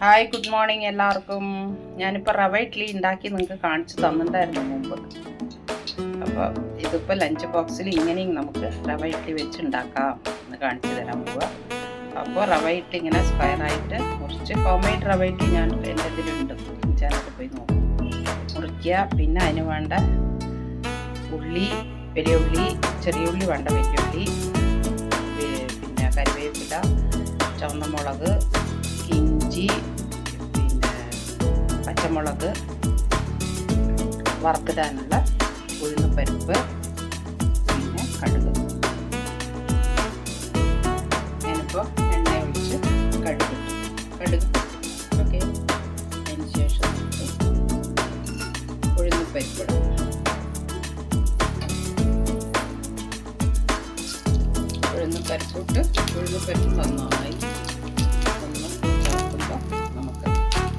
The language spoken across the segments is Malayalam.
ഹായ്, ഗുഡ് മോർണിംഗ് എല്ലാവർക്കും. ഞാനിപ്പോൾ റവ ഇഡ്ഡലി ഉണ്ടാക്കി നിങ്ങൾക്ക് കാണിച്ചു തന്നിട്ടുണ്ടായിരുന്നു മുമ്പ്. അപ്പോൾ ഇതിപ്പോൾ ലഞ്ച് ബോക്സിൽ ഇങ്ങനെയും നമുക്ക് റവ ഇഡ്ഡലി വെച്ച് ഉണ്ടാക്കാം എന്ന് കാണിച്ചു തരാൻ പോവുക. അപ്പോൾ റവ ഇഡ്ഡലി ഇങ്ങനെ സ്ക്വയറായിട്ട് മുറിച്ച്, ഹോം മെയ്ഡ് റവ ഇഡ്ഡലി ഞാൻ എൻ്റെ ഇതിലുണ്ട്, ചാനലിൽ പോയി നോക്കും. മുറിക്കുക. പിന്നെ അതിന് വേണ്ട ഉള്ളി, വലിയ ഉള്ളി, ചെറിയ ഉള്ളി വേണ്ട, വലിയ ഉള്ളി, പിന്നെ കറിവേപ്പില, ചുവന്ന മുളക്, ഇഞ്ചി, പിന്നെ പച്ചമുളക്, വറുത്തിടാനുള്ള ഉഴുന്നുപരിപ്പ്, പിന്നെ കടുക്. ഞാനിപ്പോൾ എണ്ണ ഒഴിച്ച് കടുക് ഓക്കെ. അതിന് ശേഷം ഉഴുന്നുപരിപ്പ് ഇടാം. ഉഴുന്നുപരിപ്പ് നന്നായി നമുക്ക്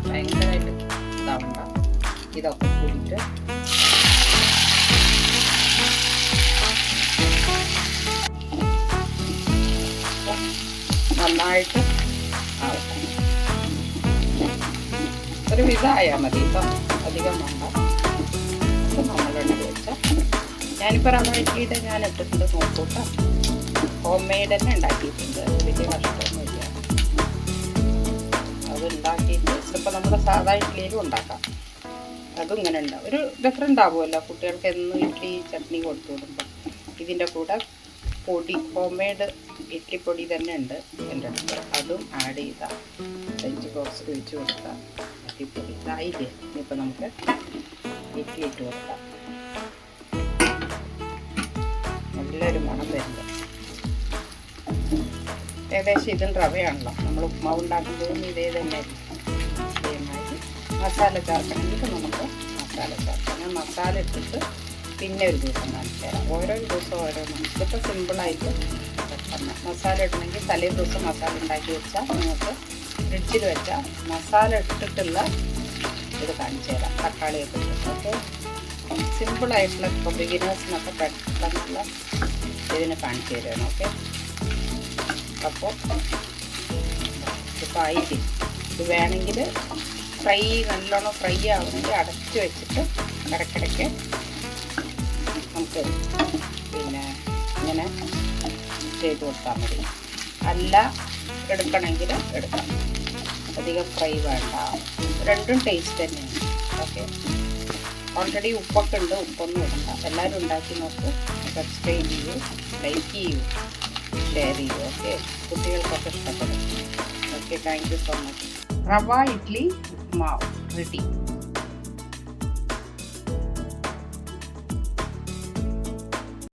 ഭയങ്കരമായിട്ട് ഇതാവണ്ട. ഇതൊക്കെ കൂടിയിട്ട് നന്നായിട്ട് ആവട്ടെ. ഒരു വിധമായാൽ മതി കേട്ടോ, അധികം വേണ്ട. അപ്പം നമ്മളെടുത്ത് വെച്ചാൽ ഞാനിപ്പോൾ റവ ഇഡ്ഡലിയുടെ ഞാൻ ഇട്ടിട്ടുണ്ട്, നോക്കൂട്ടോ. ഹോം മെയ്ഡ് തന്നെ ഉണ്ടാക്കിയിട്ടുണ്ട്, വലിയ കഷ്ടമൊന്നുമില്ല. അത് ഉണ്ടാക്കിയിട്ട് ഇതിപ്പോൾ നമ്മുടെ സാധാ ഇഡ്ഡലിയിലും ഉണ്ടാക്കാം. അതും ഇങ്ങനെ ഉണ്ടാവും, ഒരു ഡിഫറെൻ്റ് ആവുമല്ലോ കുട്ടികൾക്ക് എന്നും ഇഡ്ഡലി ചട്നി കൊടുത്തു വിടുമ്പോൾ. ഇതിൻ്റെ കൂടെ പൊടി, ഹോം മെയ്ഡ് ഇഡ്ഡലിപ്പൊടി തന്നെ ഉണ്ട് എൻ്റെ അടുത്ത്, അതും ആഡ് ചെയ്താൽ ലഞ്ച് ബോക്സിൽ വെച്ച് കൊടുക്കാം. ഇഡ്ഡലിപ്പൊടി ഇതായില്ലേ, ഇനിയിപ്പോൾ നമുക്ക് ഇഡ്ഡലി ഇട്ട് കൊടുക്കാം. നല്ലൊരു മണം വരുന്നത്. ഏകദേശം ഇതും റവയാണല്ലോ, നമ്മൾ ഉപ്മാവ് ഉണ്ടാക്കുമ്പോഴും ഇതേ തന്നെ. ഇതേമാതിരി മസാല ചേർക്കണമെങ്കിൽ നമുക്ക് മസാല ചേർക്കാം. ഞാൻ മസാല ഇട്ടിട്ട് പിന്നെ ഒരു ദിവസം കാണിച്ചു തരാം. ഓരോ ദിവസം ഓരോന്നും. ഇതിപ്പോൾ സിമ്പിളായിട്ട് പെട്ടെന്ന് മസാല ഇടണമെങ്കിൽ തലേ ദിവസം മസാല ഉണ്ടാക്കി വെച്ചാൽ നിങ്ങൾക്ക് ഫ്രിഡ്ജിൽ വെച്ചാൽ മസാല ഇട്ടിട്ടുള്ള ഇത് കാണിച്ചു തരാം. തക്കാളിയൊക്കെ ഇട്ടിട്ട് ഓക്കെ. സിമ്പിളായിട്ടുള്ള ഇപ്പോൾ ബിഗിനേഴ്സിനൊക്കെ പെട്ടെന്നുള്ള ഇതിന് കാണിച്ചു തരുകയാണ് ഓക്കെ. അപ്പോൾ ഇപ്പോൾ ആയിട്ട് ഇത് വേണമെങ്കിൽ നല്ലോണം ഫ്രൈ ആവണമെങ്കിൽ അടച്ച് വെച്ചിട്ട് ഇടയ്ക്കിടയ്ക്ക് നമുക്ക് പിന്നെ ഇങ്ങനെ ചെയ്ത് കൊടുത്താൽ മതി. അല്ല എടുക്കണമെങ്കിൽ എടുക്കാം, അധികം ഫ്രൈ വേണ്ട. രണ്ടും ടേസ്റ്റ് തന്നെയാണ് ഓക്കെ. ഓൾറെഡി ഉപ്പൊക്കെ ഉണ്ട്, ഉപ്പൊന്നും ഇടണ്ട. എല്ലാവരും ഉണ്ടാക്കി നോക്ക്, സബ്സ്ക്രൈബ് ചെയ്യൂ, ലൈക്ക് ചെയ്യൂ, ഷെയർ ചെയ്യൂ ഓക്കെ. കുട്ടികൾക്കൊക്കെ ഇഷ്ടപ്പെടും okay. Thank you so much. റവ ഇഡ്ഡലി ഉപ്മാവ് റെഡി.